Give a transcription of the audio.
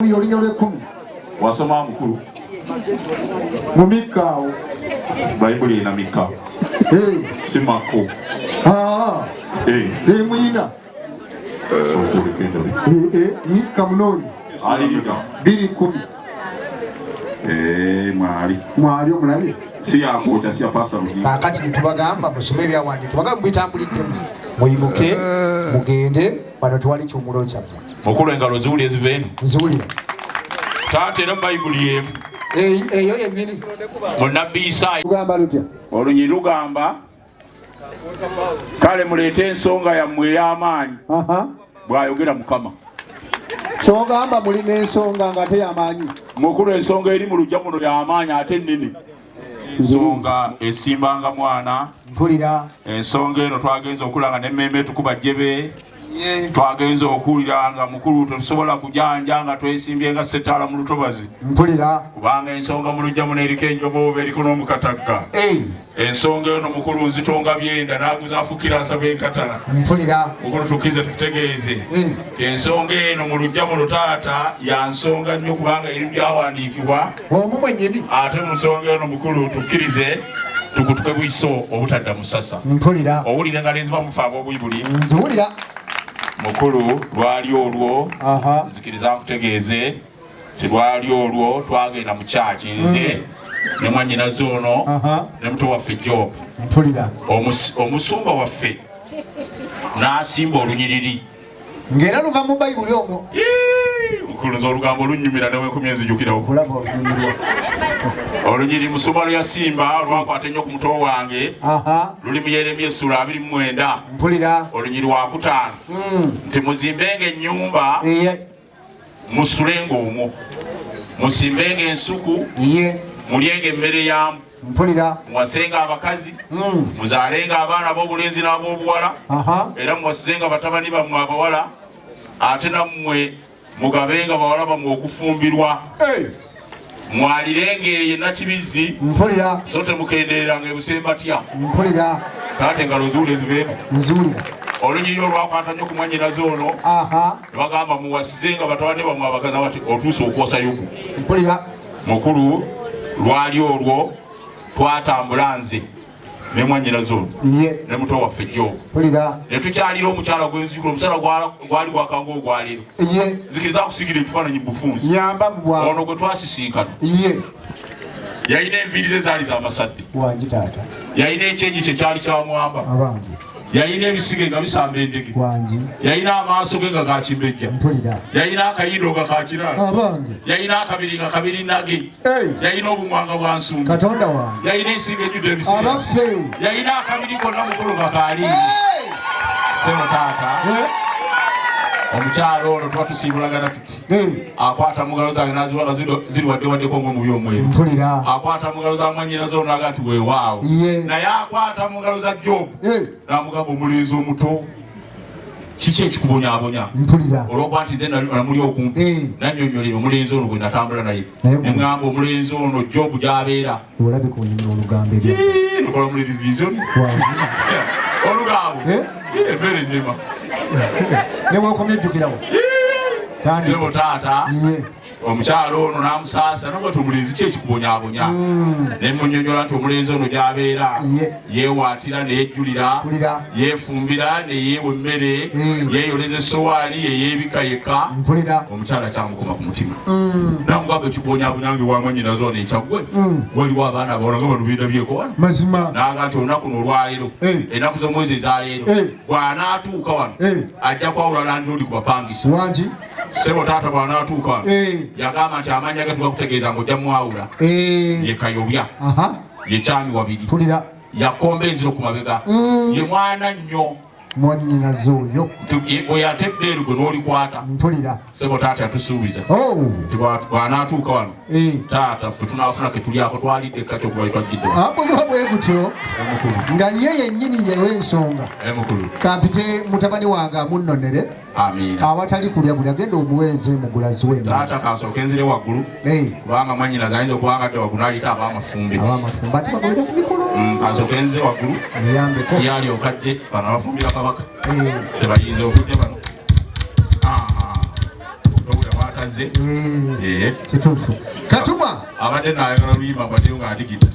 Yolinyo lw'ekumi wasoma mukulu mu Mikka awo Bayibuli ena Mikka si Mako muyina Mikka munoonyi ali 2:10 mwali omulabye si yakocha si yapasta rugi kakati nitubagamba musome ebyawandiika tubagamba mbitambuliddemu muyimuke mugende bano tewali kyumulo kyammwe mukulu engalo ziwuli eziveeno nziwulira taata era Bayibuli emu eyo yennyini munnabbi Isaaya lugamba lutya olunyi lugamba kale muleete ensonga yammwe ey'amaanyi bw'ayogera Mukama kyogamba mulina ensonga nga teyamaanyi mukulu ensonga eri mu luggya muno y'amaanyi ate ennene ensonga esimbanga mwana mpulira ensonga eno twagenza okulanga n'emmeme tukuba jjebe twagenza okuwulira nga mukulu tetusobola kujanja nga twesimbye nga setaala mu lutobazi mpulira kubanga ensonga mu luggya muno eriko enjogooba eriko n'omukatagga ensonga eno mukulu nzitonga byenda n'aguza afukira asaba enkatala mpulira mukulu tukize tutegeeze ensonga eno mu luggya muno taata ya nsonga nnyo kubanga eri byawandiikibwa omu mwennyini ate mu nsonga eno mukulu tukkirize tukutuke bwiso obutadda musasa mpulira owulire nga lenziba mufa ab'Obuyibuli nziwulira mukulu lwali olwo nzikiriza nkutegeeze tilwali olwo twagenda mu kyaki nze ne mwannyinaze ono ne muto waffe Job mpulira omusumba waffe n'asimba olunyiriri ng'era luva mu Bayibuli omwo mukulu nze olugambo lunnyumira newenkumi enzijukirawo kulaba olunyiriri olunyiri musumba lwe yasimba lwakwata ennyo ku muto wange luli mu Yeremiya essula 29 mpulira olunyiri wa 5 nti muzimbenga ennyumba musulenga omwo musimbenga ensuku mulyenga emmere yamu mpulira muwasenga abakazi muzaalenga abaana b'obulenzi n'ab'obuwala era muwasizenga batabani bammwe abawala ate nammwe mugabenga bawala bammwe okufumbirwa mwalirenga eyo nakibizzi mpulira so temukendereranga ebusembatya mpulira taate engalo ziwule zibeemu nziwulira olunyiri olwakwata nnyo ku mwannyinaze ono nebagamba muwasizenga batabani bammwe abakazi bati otuuse okwosayogu mpulira mukulu lwali olwo twatambula nze ne mwannyinaze ono ne muto waffe Job ne tukyalira omukyala gwenzikula omusala gwali gwakanga ogwaleero nzikiriza kusigira ekifaananyi bufunsi ono gwe twasisinkana yalina enviiri ze zaali z'amasadde yalina ekyenyi kye kyali kyamwamba yalina ebisige nga bisamba endege yalina amaaso ge nga gakimbejja yalina akayindo nga kakiraala yalina akabiri nga kabiri nage yalina obumwanga bwa nsumbi yalina ensinga ejjudde ebisige yalina akabiri konna mukulu nga kaaliiri sebo taata omukyalo ono tuba tusimbulagana tuti akwata mugalo zange naziwala ziri waddewaddeko ngo mu byomweru akwata mugalo za mwannyinaze ono aga nti weewaawo naye akwata mugalo za Job n'amugamba omulenzi omuto kiki ekikubonyaabonya olwokuba nti nze namuli okumpi nannyonnyolera omulenzi ono gwe natambula naye neŋŋamba omulenzi ono Job gy'abeera nukola muli revisioni olugambo emmere ennema newekomyejjukirawo sebo taata omukyalo ono n'amusaasa nobwe tumulenzi ki ekikubonyaabonya nemunyonyola nti omulenzi ono gy'abeera yeewaatira neyejjulira yeefumbira neyeewa emmere yeeyoleza essowaani yeyeebika yekka omukyala kyamukoma ku mutima namugamba ekikubonyaabonya nge wa mwannyinaze ono ekyaggwe waliwo abaana abawala nga balubinda byeko wano naga nti olunaku n'olwaleero ennaku z'omwezi ezaleero bw'anaatuuka wano ajja kwawula landiroodi ku bapangisa sebo taata bw'anaatuuka yagamba nti amanya ge tugakutegeeza ng'ojja mwawula ye Kayobya ye Kyami Wabiri yakomba enziro ku mabega ye mwana nnyo mwannyinaze oyo oyo ate ebbeeru gwe n'olikwata sebo taata yatusuubiza nti bw'anaatuuka wano taata ffe tunaafuna ke tulyako twalidde ekkati okuba twaggidde bwe gutyo nga ye yennyini yew'ensonga kampite mutabani wange amunnonere awatali kulya buli agenda omuweeze mugulazi we taata kansooka enzire waggulu kubanga mwannyinaze ayinza okubangadde waggulu ayita ab'amafumbi ate bagolera ku mikolo kansooka enzire waggulu yali okajje bano abafumbira kabaka tebayinza okujja bano nze kituufu Katumwa abadde naayagala luyimba mbaddeyo ng'adigita